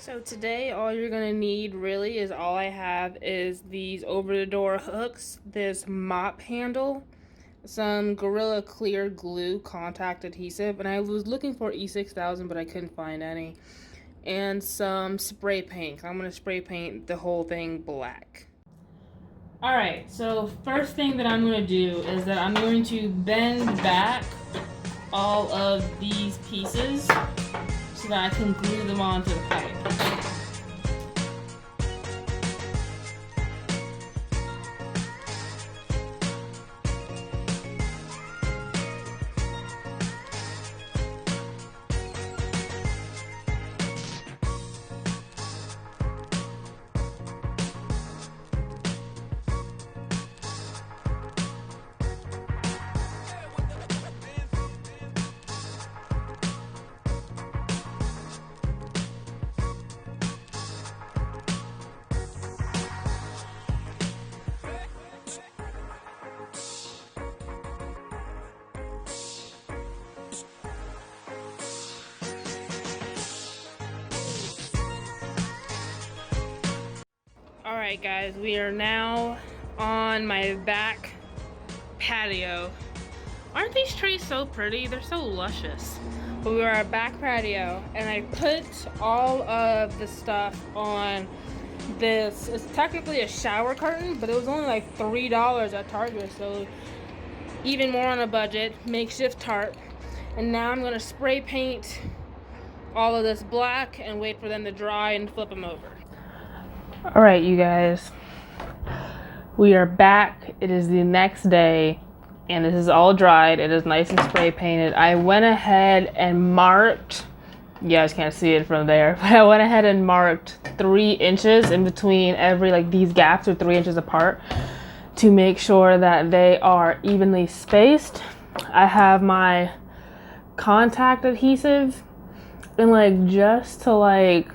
So today all you're gonna need really is all I have is these over-the-door hooks, this mop handle, some Gorilla Clear Glue contact adhesive, and I was looking for E6000 but I couldn't find any, and some spray paint. I'm gonna spray paint the whole thing black. Alright, so first thing that I'm gonna do is that I'm going to bend back all of these pieces so that I can glue them onto the pipe. Alright guys, we are now on my back patio. Aren't these trees so pretty? They're so luscious. But we are at our back patio and I put all of the stuff on this. It's technically a shower curtain, but it was only like $3 at Target, so even more on a budget. Makeshift tarp. And now I'm gonna spray paint all of this black and wait for them to dry and flip them over. All right, you guys, we are back. It is the next day and this is all dried. It is nice and spray painted. I went ahead and marked, you guys can't see it from there, but I went ahead and marked 3 inches in between every, like these gaps are 3 inches apart to make sure that they are evenly spaced. I have my contact adhesive and like just to like,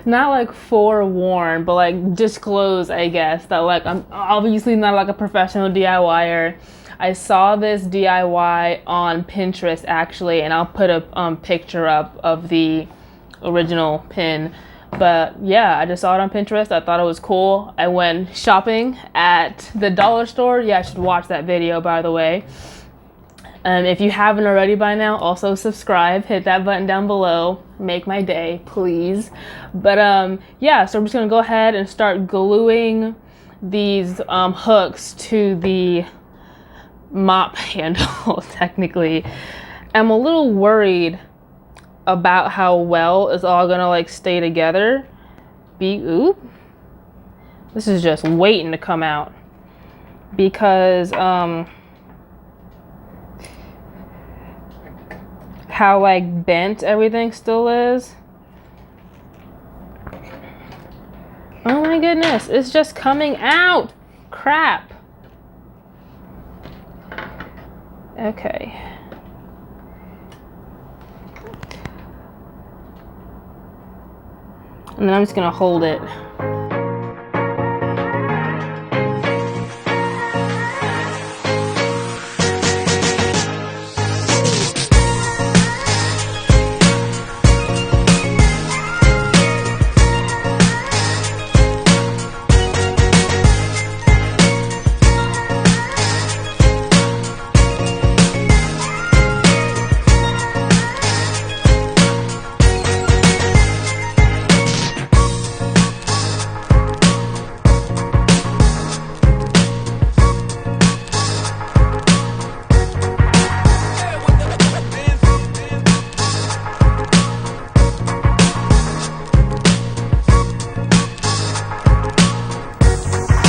not like forewarn, but like disclose, I guess, that like I'm obviously not like a professional DIYer. I saw this DIY on Pinterest actually, and I'll put a picture up of the original pin. But yeah, I just saw it on Pinterest. I thought it was cool. I went shopping at the dollar store. Yeah, I should watch that video, by the way. If you haven't already by now, also subscribe, hit that button down below, make my day, please. But yeah, so I'm just gonna go ahead and start gluing these hooks to the mop handle, technically. I'm a little worried about how well it's all gonna like stay together. Oop. This is just waiting to come out because how like bent everything still is. Oh my goodness, it's just coming out. Crap. Okay. And then I'm just gonna hold it.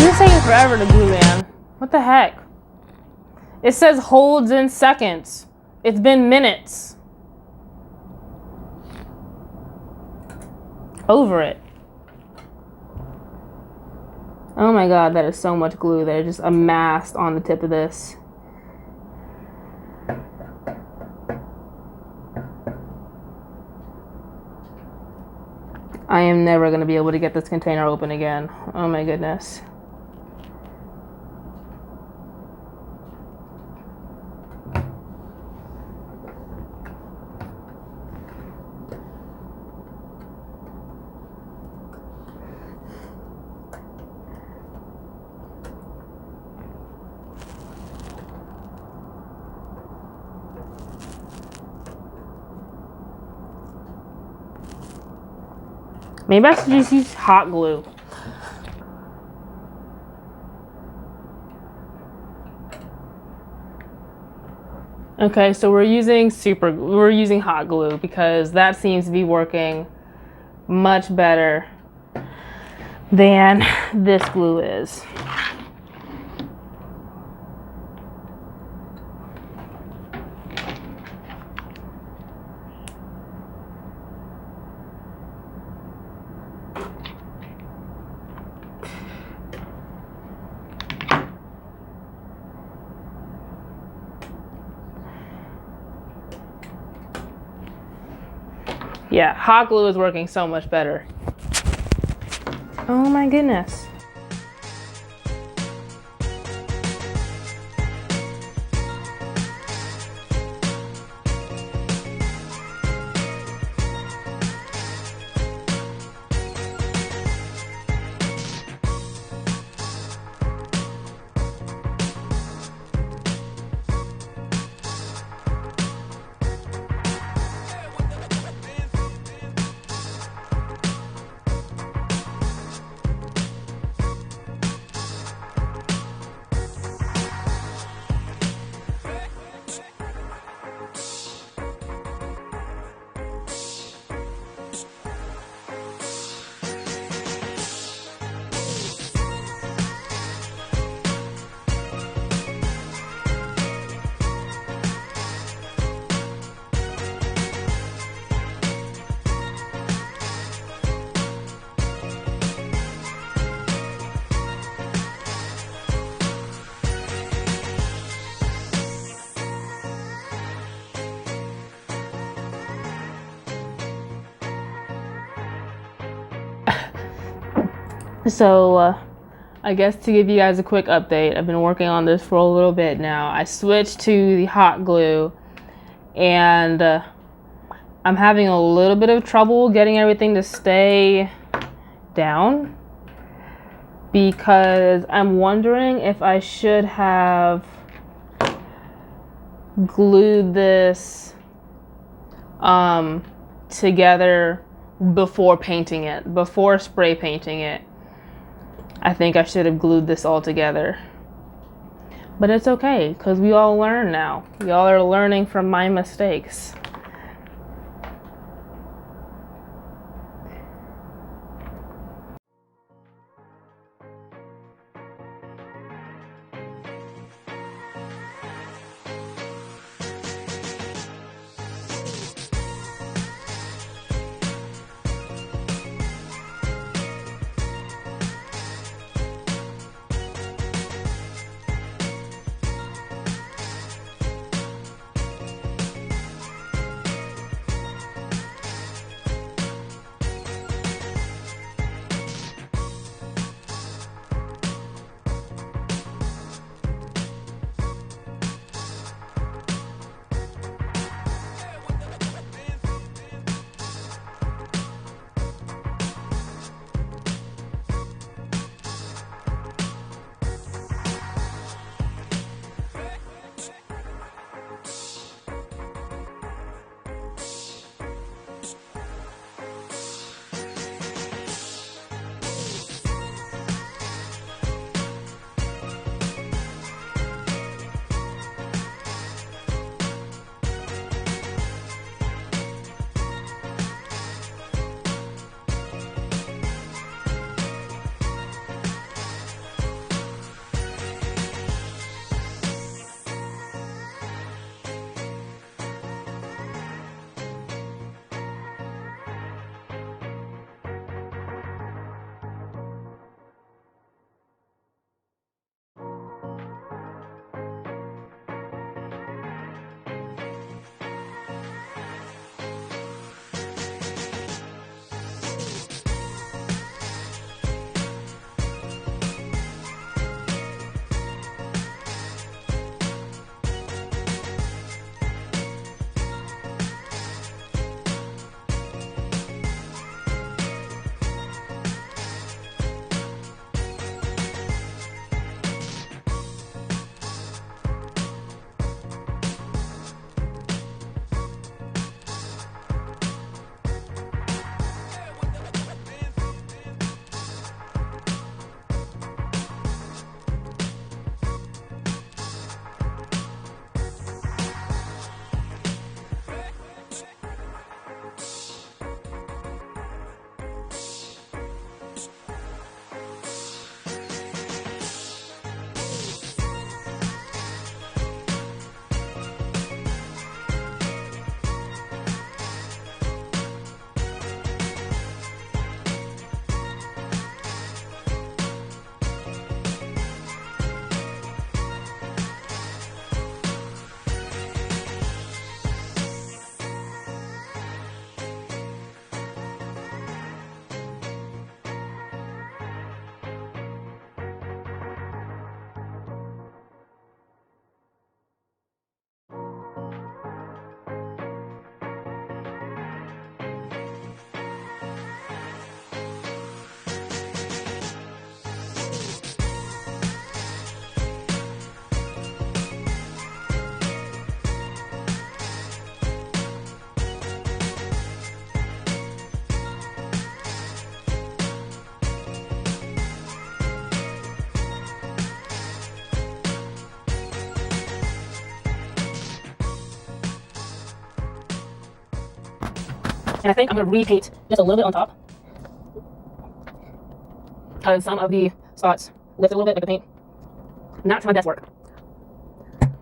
This is taking forever to glue, man. What the heck? It says holds in seconds. It's been minutes. Over it. Oh my god, that is so much glue that is just amassed on the tip of this. I am never going to be able to get this container open again. Oh my goodness. Maybe I should just use hot glue. Okay, so we're using hot glue because that seems to be working much better than this glue is. Yeah, hot glue is working so much better. Oh my goodness. So, I guess to give you guys a quick update, I've been working on this for a little bit now. I switched to the hot glue, and I'm having a little bit of trouble getting everything to stay down because I'm wondering if I should have glued this together before painting it, before spray painting it. I think I should have glued this all together. But it's okay, because we all learn now. We all are learning from my mistakes. And I think I'm going to repaint just a little bit on top, because some of the spots lift a little bit like the paint. Not to my best work.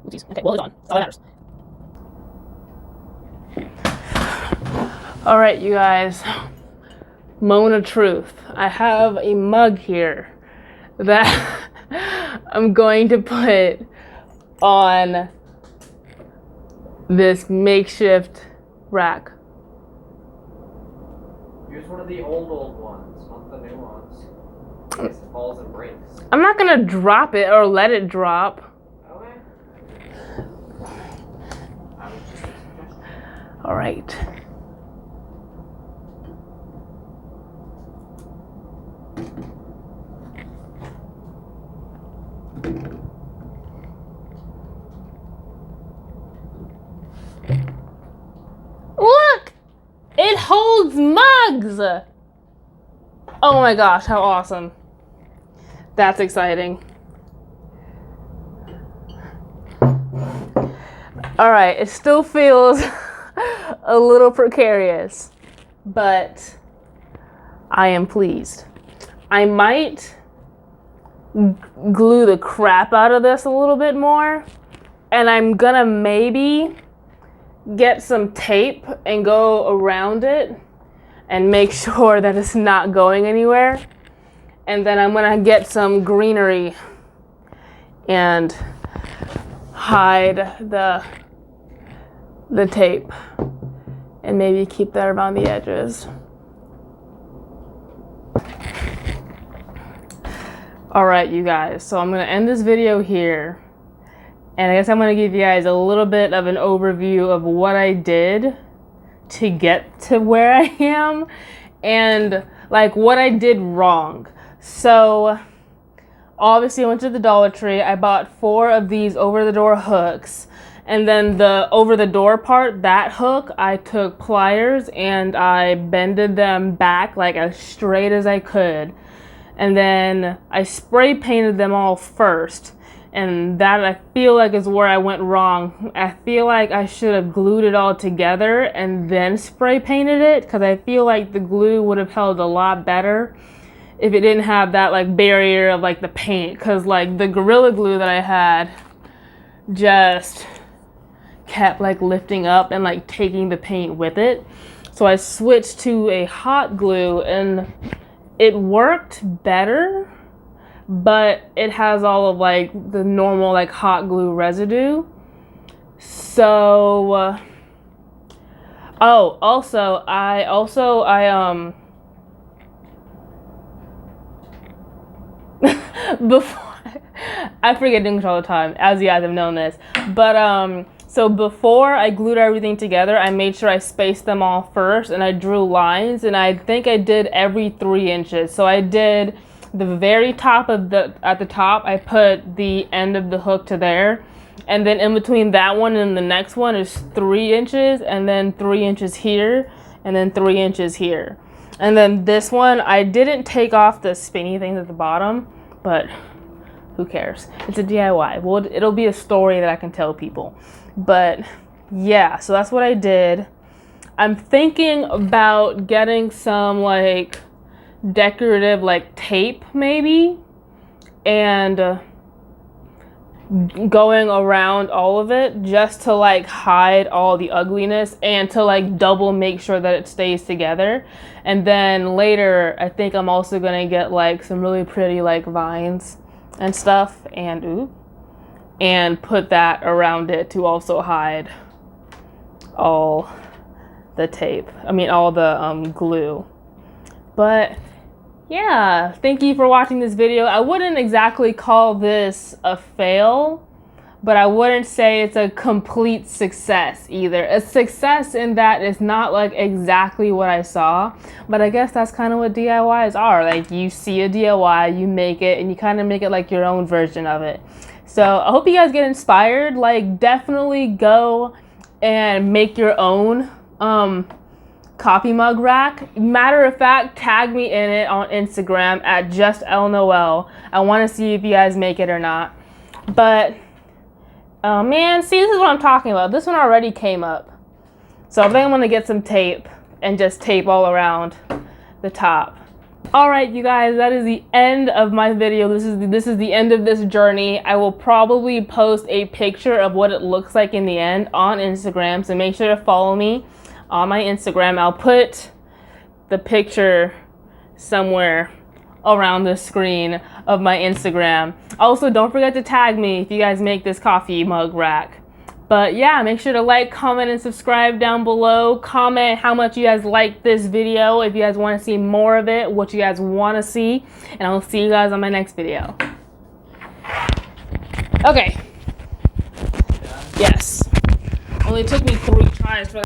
Oopsies. Okay, well, it's on. That's all that matters. All right, you guys. Moment of truth. I have a mug here that I'm going to put on this makeshift rack. Use one of the old ones, not the new ones. In case it falls and breaks. I'm not gonna drop it or let it drop. Okay. I was just a suggestion. All right. Look! It holds mugs! Oh my gosh, how awesome. That's exciting. All right, it still feels a little precarious, but I am pleased. I might glue the crap out of this a little bit more, and I'm gonna maybe get some tape and go around it and make sure that it's not going anywhere. And then I'm gonna get some greenery and hide the tape and maybe keep that around the edges. All right, you guys, so I'm gonna end this video here. And I guess I'm gonna give you guys a little bit of an overview of what I did to get to where I am and like what I did wrong. So obviously I went to the Dollar Tree. I bought 4 of these over-the-door hooks. And then the over-the-door part, that hook, I took pliers and I bended them back like as straight as I could. And then I spray painted them all first. And that I feel like is where I went wrong. I feel like I should have glued it all together and then spray painted it, because I feel like the glue would have held a lot better if it didn't have that like barrier of like the paint, because like the Gorilla Glue that I had just kept like lifting up and like taking the paint with it. So I switched to a hot glue and it worked better, but it has all of like the normal like hot glue residue. So oh, also I before I forget English all the time, as you guys have known this, but so before I glued everything together, I made sure I spaced them all first and I drew lines, and I think I did every 3 inches. So I did the very top of at the top, I put the end of the hook to there, and then in between that one and the next one is 3 inches, and then 3 inches here, and then 3 inches here. And then this one, I didn't take off the spinny things at the bottom, but who cares? It's a DIY. Well, it'll be a story that I can tell people. But yeah, so that's what I did. I'm thinking about getting some like decorative like tape maybe, and going around all of it just to like hide all the ugliness and to like double make sure that it stays together. And then later I think I'm also gonna get like some really pretty like vines and stuff and put that around it to also hide all the tape. I mean all the glue. But yeah, thank you for watching this video. I wouldn't exactly call this a fail, but I wouldn't say it's a complete success either. A success in that it's not like exactly what I saw, but I guess that's kind of what DIYs are. Like you see a DIY, you make it, and you kind of make it like your own version of it. So I hope you guys get inspired. Like definitely go and make your own coffee mug rack. Matter of fact, tag me in it on Instagram at justlnoel. I want to see if you guys make it or not. But man, see, this is what I'm talking about. This one already came up, so I think I'm gonna get some tape and just tape all around the top. All right, you guys, that is the end of my video. This is the end of this journey. I will probably post a picture of what it looks like in the end on Instagram, so make sure to follow me on my Instagram. I'll put the picture somewhere around the screen of my Instagram. Also, don't forget to tag me if you guys make this coffee mug rack. But yeah, make sure to like, comment, and subscribe down below. Comment how much you guys like this video, if you guys want to see more of it, what you guys want to see, and I'll see you guys on my next video. Okay. Yes. Only took me 3 tries for that.